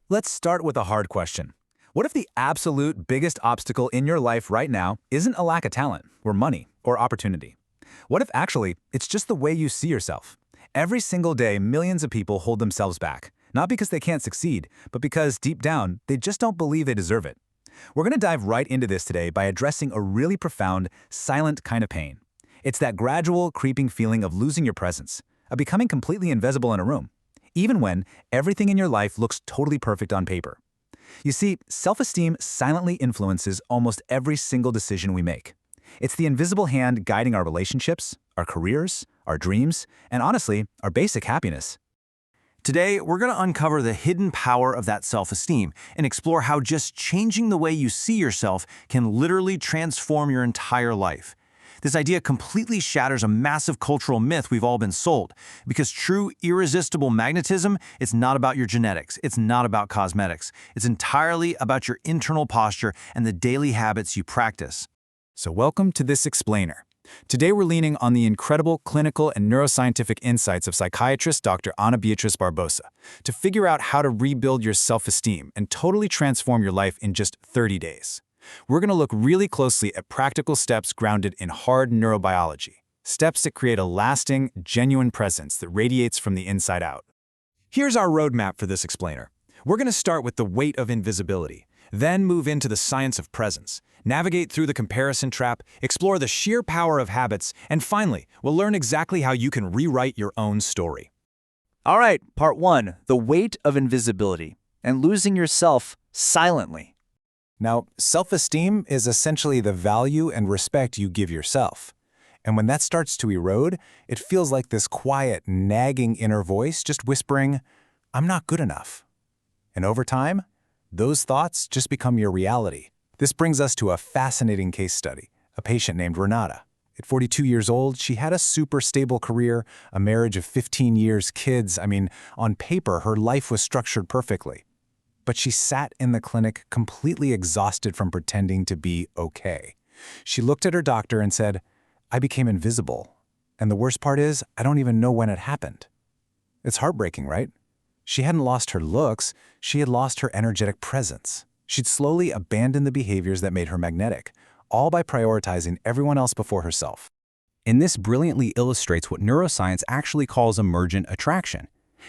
Let's start with a hard question. What if the absolute biggest obstacle in your life right now isn't a lack of talent, or money, or opportunity? What if actually it's just the way you see yourself? Every single day, millions of people hold themselves back, not because they can't succeed, but because deep down, they just don't believe they deserve it. We're going to dive right into this today by addressing a really profound, silent kind of pain. It's that gradual, creeping feeling of losing your presence, of becoming completely invisible in a room, even when everything in your life looks totally perfect on paper. You see, self-esteem silently influences almost every single decision we make. It's the invisible hand guiding our relationships, our careers, our dreams, and honestly, our basic happiness. Today, we're going to uncover the hidden power of that self-esteem and explore how just changing the way you see yourself can literally transform your entire life. This idea completely shatters a massive cultural myth we've all been sold, because true, irresistible magnetism, it's not about your genetics, it's not about cosmetics. It's entirely about your internal posture and the daily habits you practice. So welcome to this explainer. Today we're leaning on the incredible clinical and neuroscientific insights of psychiatrist Dr. Ana Beatriz Barbosa to figure out how to rebuild your self-esteem and totally transform your life in just 30 days. We're going to look really closely at practical steps grounded in hard neurobiology, steps that create a lasting, genuine presence that radiates from the inside out. Here's our roadmap for this explainer. We're going to start with the weight of invisibility, then move into the science of presence, navigate through the comparison trap, explore the sheer power of habits, and finally, we'll learn exactly how you can rewrite your own story. All right, part one, the weight of invisibility and losing yourself silently. Now, self-esteem is essentially the value and respect you give yourself. And when that starts to erode, it feels like this quiet, nagging inner voice just whispering, "I'm not good enough." And over time, those thoughts just become your reality. This brings us to a fascinating case study, a patient named Renata. At 42 years old, she had a super stable career, a marriage of 15 years, kids. On paper, her life was structured perfectly. But she sat in the clinic completely exhausted from pretending to be okay. She looked at her doctor and said, "I became invisible. And the worst part is, I don't even know when it happened." It's heartbreaking, right? She hadn't lost her looks, she had lost her energetic presence. She'd slowly abandoned the behaviors that made her magnetic, all by prioritizing everyone else before herself. And this brilliantly illustrates what neuroscience actually calls emergent attraction.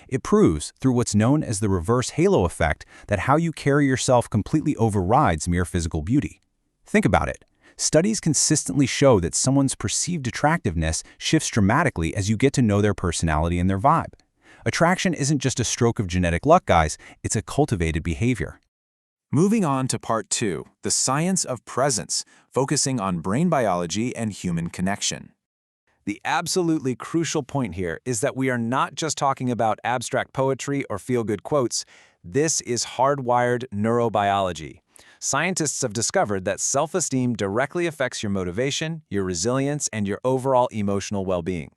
It proves, through what's known as the reverse halo effect, that how you carry yourself completely overrides mere physical beauty. Think about it. Studies consistently show that someone's perceived attractiveness shifts dramatically as you get to know their personality and their vibe. Attraction isn't just a stroke of genetic luck, guys, it's a cultivated behavior. Moving on to part two, the science of presence, focusing on brain biology and human connection. The absolutely crucial point here is that we are not just talking about abstract poetry or feel-good quotes. This is hardwired neurobiology. Scientists have discovered that self-esteem directly affects your motivation, your resilience, and your overall emotional well-being.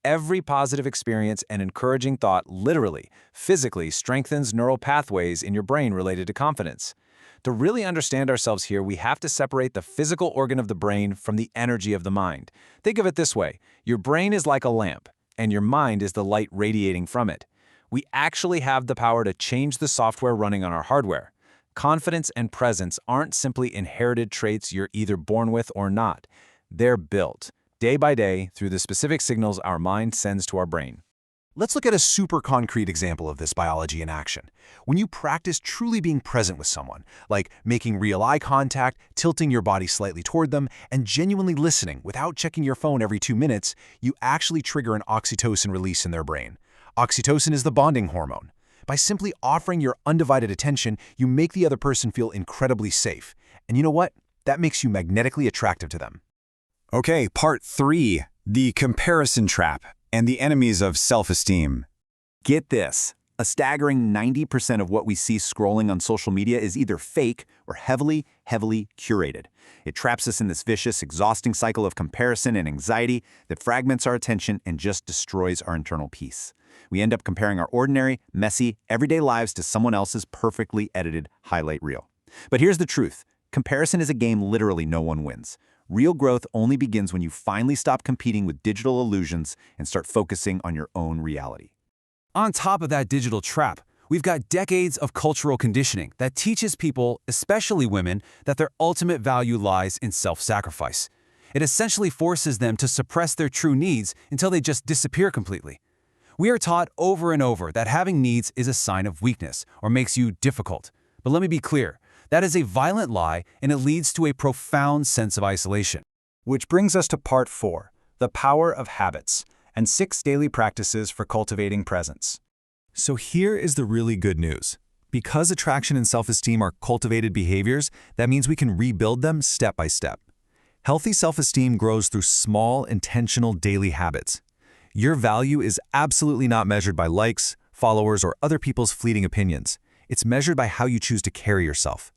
Every positive experience and encouraging thought literally, physically strengthens neural pathways in your brain related to confidence. To really understand ourselves here, we have to separate the physical organ of the brain from the energy of the mind. Think of it this way. Your brain is like a lamp, and your mind is the light radiating from it. We actually have the power to change the software running on our hardware. Confidence and presence aren't simply inherited traits you're either born with or not. They're built, day by day, through the specific signals our mind sends to our brain. Let's look at a super concrete example of this biology in action. When you practice truly being present with someone, like making real eye contact, tilting your body slightly toward them, and genuinely listening without checking your phone every 2 minutes, you actually trigger an oxytocin release in their brain. Oxytocin is the bonding hormone. By simply offering your undivided attention, you make the other person feel incredibly safe. And you know what? That makes you magnetically attractive to them. Okay, part three, the comparison trap and the enemies of self-esteem. Get this. A staggering 90% of what we see scrolling on social media is either fake or heavily curated. It traps us in this vicious, exhausting cycle of comparison and anxiety that fragments our attention and just destroys our internal peace. We end up comparing our ordinary, messy, everyday lives to someone else's perfectly edited highlight reel. But here's the truth. Comparison is a game literally no one wins. Real growth only begins when you finally stop competing with digital illusions and start focusing on your own reality. On top of that digital trap, We've got decades of cultural conditioning that teaches people, especially women, that their ultimate value lies in self-sacrifice. It essentially forces them to suppress their true needs until they just disappear completely. We are taught over and over that having needs is a sign of weakness or makes you difficult. But let me be clear, that is a violent lie and it leads to a profound sense of isolation. Which brings us to part 4, the power of habits, and 6 daily practices for cultivating presence. So here is the really good news. Because attraction and self-esteem are cultivated behaviors, that means we can rebuild them step by step. Healthy self-esteem grows through small, intentional daily habits. Your value is absolutely not measured by likes, followers, or other people's fleeting opinions. It's measured by how you choose to carry yourself.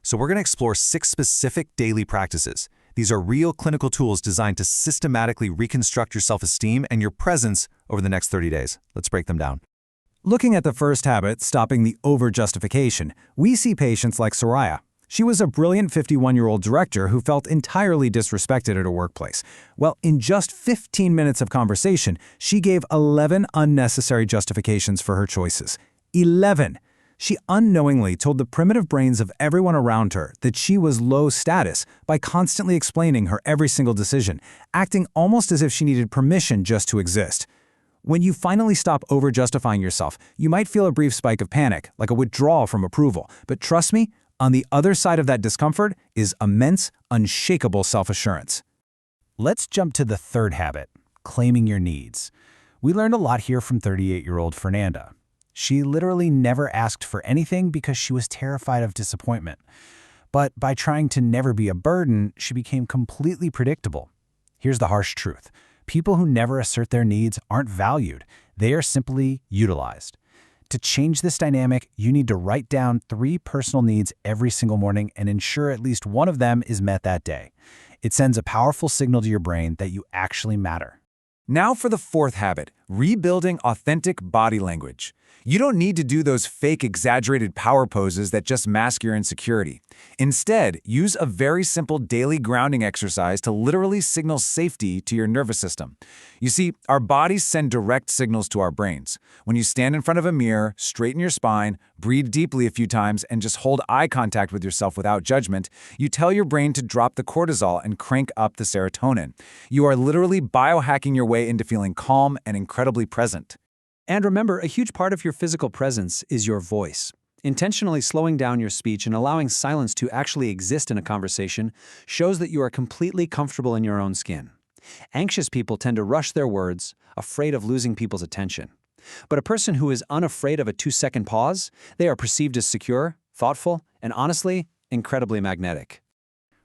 So we're going to explore 6 specific daily practices. These are real clinical tools designed to systematically reconstruct your self-esteem and your presence over the next 30 days. Let's break them down. Looking at the first habit, stopping the over-justification, we see patients like Soraya. She was a brilliant 51-year-old director who felt entirely disrespected at her workplace. Well, in just 15 minutes of conversation, she gave 11 unnecessary justifications for her choices. 11! She unknowingly told the primitive brains of everyone around her that she was low status by constantly explaining her every single decision, acting almost as if she needed permission just to exist. When you finally stop over-justifying yourself, you might feel a brief spike of panic, like a withdrawal from approval. But trust me, on the other side of that discomfort is immense, unshakable self-assurance. Let's jump to the third habit, claiming your needs. We learned a lot here from 38-year-old Fernanda. She literally never asked for anything because she was terrified of disappointment. But by trying to never be a burden, she became completely predictable. Here's the harsh truth. People who never assert their needs aren't valued. They are simply utilized. To change this dynamic, you need to write down 3 personal needs every single morning and ensure at least one of them is met that day. It sends a powerful signal to your brain that you actually matter. Now for the fourth habit, rebuilding authentic body language. You don't need to do those fake exaggerated power poses that just mask your insecurity. Instead, use a very simple daily grounding exercise to literally signal safety to your nervous system. You see, our bodies send direct signals to our brains. When you stand in front of a mirror, straighten your spine, breathe deeply a few times, and just hold eye contact with yourself without judgment, you tell your brain to drop the cortisol and crank up the serotonin. You are literally biohacking your way into feeling calm and incredibly present. And remember, a huge part of your physical presence is your voice. Intentionally slowing down your speech and allowing silence to actually exist in a conversation shows that you are completely comfortable in your own skin. Anxious people tend to rush their words, afraid of losing people's attention. But a person who is unafraid of a 2-second pause, they are perceived as secure, thoughtful, and honestly, incredibly magnetic.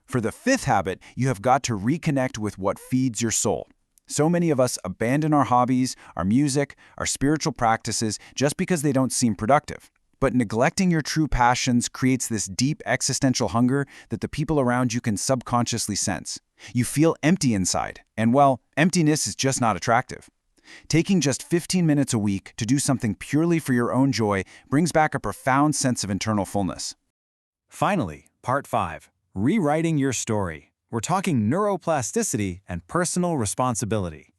For the 5th habit, you have got to reconnect with what feeds your soul. So many of us abandon our hobbies, our music, our spiritual practices just because they don't seem productive. But neglecting your true passions creates this deep existential hunger that the people around you can subconsciously sense. You feel empty inside, and well, emptiness is just not attractive. Taking just 15 minutes a week to do something purely for your own joy brings back a profound sense of internal fullness. Finally, part 5, rewriting your story. We're talking neuroplasticity and personal responsibility.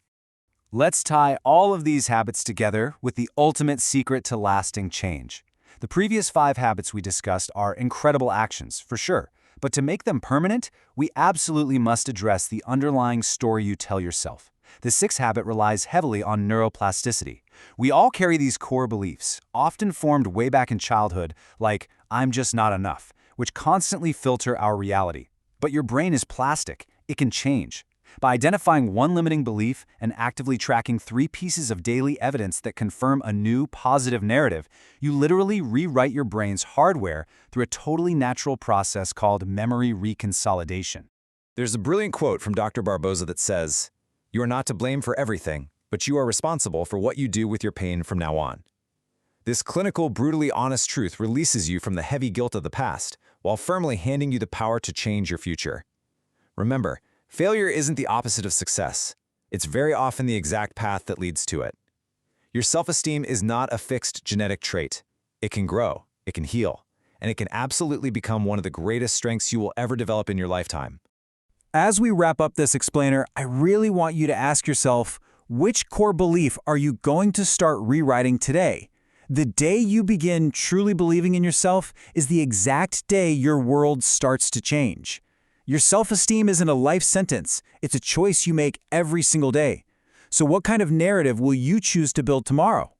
Let's tie all of these habits together with the ultimate secret to lasting change. The previous 5 habits we discussed are incredible actions, for sure, but to make them permanent, we absolutely must address the underlying story you tell yourself. The 6th habit relies heavily on neuroplasticity. We all carry these core beliefs, often formed way back in childhood, like, "I'm just not enough," which constantly filter our reality. But your brain is plastic. It can change. By identifying one limiting belief and actively tracking 3 pieces of daily evidence that confirm a new, positive narrative, you literally rewrite your brain's hardware through a totally natural process called memory reconsolidation. There's a brilliant quote from Dr. Barboza that says, "You are not to blame for everything, but you are responsible for what you do with your pain from now on." This clinical, brutally honest truth releases you from the heavy guilt of the past, while firmly handing you the power to change your future. Remember, failure isn't the opposite of success. It's very often the exact path that leads to it. Your self-esteem is not a fixed genetic trait. It can grow, it can heal, and it can absolutely become one of the greatest strengths you will ever develop in your lifetime. As we wrap up this explainer, I really want you to ask yourself, which core belief are you going to start rewriting today? The day you begin truly believing in yourself is the exact day your world starts to change. Your self-esteem isn't a life sentence, it's a choice you make every single day. So what kind of narrative will you choose to build tomorrow?